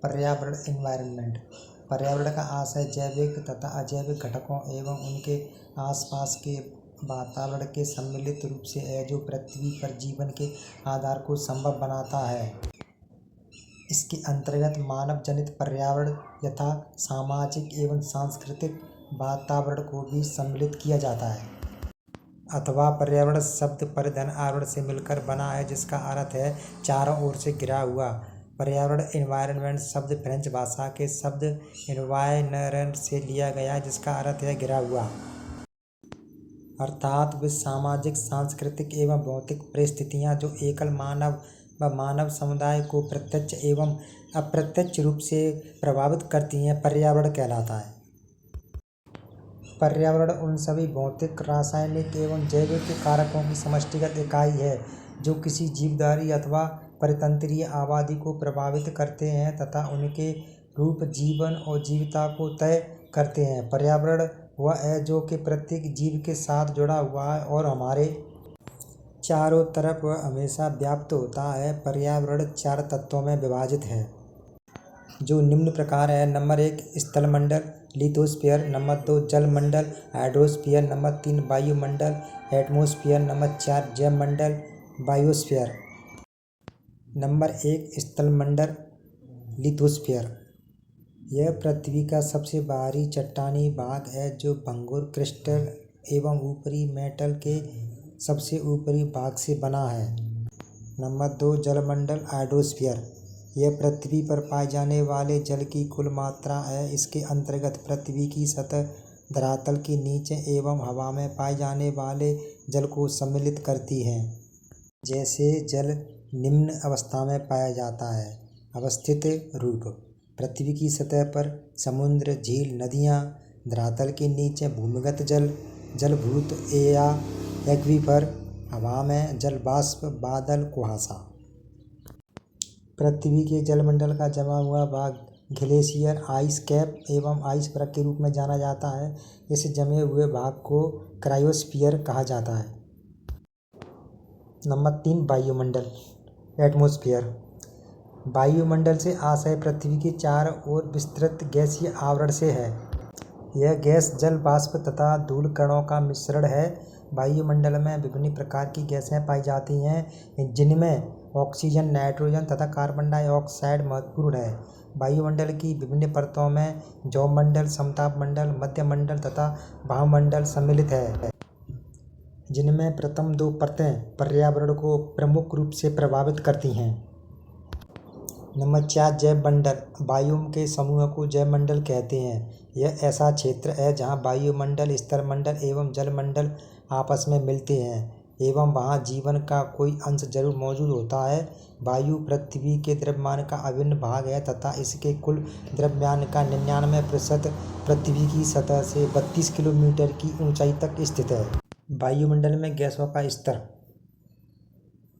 पर्यावरण एनवायरनमेंट। पर्यावरण का आशय जैविक तथा अजैविक घटकों एवं उनके आसपास के वातावरण के सम्मिलित रूप से है जो पृथ्वी पर जीवन के आधार को संभव बनाता है। इसके अंतर्गत मानव जनित पर्यावरण यथा सामाजिक एवं सांस्कृतिक वातावरण को भी सम्मिलित किया जाता है। अथवा पर्यावरण शब्द परिधन आवरण से मिलकर बना है जिसका अर्थ है चारों ओर से घिरा हुआ। पर्यावरण एनवायरनमेंट शब्द फ्रेंच भाषा के शब्द एनवायरनर से लिया गया जिसका अर्थ है घिरा हुआ। अर्थात वे सामाजिक सांस्कृतिक एवं भौतिक परिस्थितियां जो एकल मानव व मानव समुदाय को प्रत्यक्ष एवं अप्रत्यक्ष रूप से प्रभावित करती हैं पर्यावरण कहलाता है। पर्यावरण उन सभी भौतिक, रासायनिक एवं जैविक कारकों की समष्टिगत इकाई है जो किसी जीवधारी अथवा परितंत्रीय आबादी को प्रभावित करते हैं तथा उनके रूप, जीवन और जीविता को तय करते हैं। पर्यावरण वह है जो कि प्रत्येक जीव के साथ जुड़ा हुआ है और हमारे चारों तरफ वह हमेशा व्याप्त होता है। पर्यावरण 4 तत्वों में विभाजित है जो निम्न प्रकार है। नंबर 1 स्थलमंडल लिथोस्फीयर, नंबर 2 जलमंडल हाइड्रोस्फीयर, नंबर 3 वायुमंडल एटमॉस्फेयर, नंबर 4 जैवमंडल बायोस्फीयर। नंबर 1 स्थलमंडल लिथोस्फीयर। यह पृथ्वी का सबसे बाहरी चट्टानी भाग है जो भंगुर क्रिस्टल एवं ऊपरी मेटल के सबसे ऊपरी भाग से बना है। नंबर 2 जलमंडल हाइड्रोस्फीयर। यह पृथ्वी पर पाए जाने वाले जल की कुल मात्रा है। इसके अंतर्गत पृथ्वी की सतह, धरातल के नीचे एवं हवा में पाए जाने वाले जल को सम्मिलित करती है। जैसे जल निम्न अवस्था में पाया जाता है। अवस्थित रूप: पृथ्वी की सतह पर समुद्र, झील, नदियाँ, धरातल के नीचे भूमिगत जल, जलभूत या एक्वीफर, हवा में जल वाष्प, बादल, कुहासा। पृथ्वी के जलमंडल का जमा हुआ भाग ग्लेशियर, आइस कैप एवं आइस परत के रूप में जाना जाता है। इस जमे हुए भाग को क्रायोस्फीयर कहा जाता है। नंबर 3 वायुमंडल एटमॉस्फेयर। वायुमंडल से आशय पृथ्वी के चारों ओर विस्तृत गैसीय आवरण से है। यह गैस जल, वाष्प तथा धूल कणों का मिश्रण है। वायुमंडल में विभिन्न प्रकार की गैसें पाई जाती हैं जिनमें ऑक्सीजन, नाइट्रोजन तथा कार्बन डाइऑक्साइड महत्वपूर्ण है। वायुमंडल की विभिन्न परतों में जौमंडल, समताप मंडल, मध्यमंडल तथा भावमंडल सम्मिलित है जिनमें प्रथम 2 परतें पर्यावरण को प्रमुख रूप से प्रभावित करती हैं। नंबर 4 जैवमंडल। वायु के समूह को जैवमंडल कहते हैं। यह ऐसा क्षेत्र है जहाँ वायुमंडल, स्थलमंडल एवं जलमंडल आपस में मिलते हैं एवं वहाँ जीवन का कोई अंश जरूर मौजूद होता है। वायु पृथ्वी के द्रव्यमान का अभिन्न भाग है तथा इसके कुल द्रव्यमान का 99% पृथ्वी की सतह से 32 किलोमीटर की ऊंचाई तक स्थित है। वायुमंडल में गैसों का स्तर: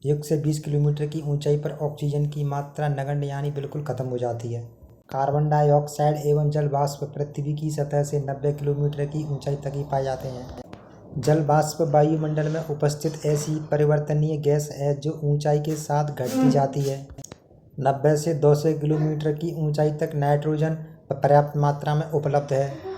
1 से 20 किलोमीटर की ऊंचाई पर ऑक्सीजन की मात्रा नगण्य यानी बिल्कुल खत्म हो जाती है। कार्बन डाइऑक्साइड एवं जल वाष्प पृथ्वी की सतह से 90 किलोमीटर की ऊंचाई तक ही पाए जाते हैं। जल वाष्प वायुमंडल में उपस्थित ऐसी परिवर्तनीय गैस है जो ऊंचाई के साथ घटती जाती है। 90 से 200 किलोमीटर की ऊंचाई तक नाइट्रोजन पर्याप्त मात्रा में उपलब्ध है।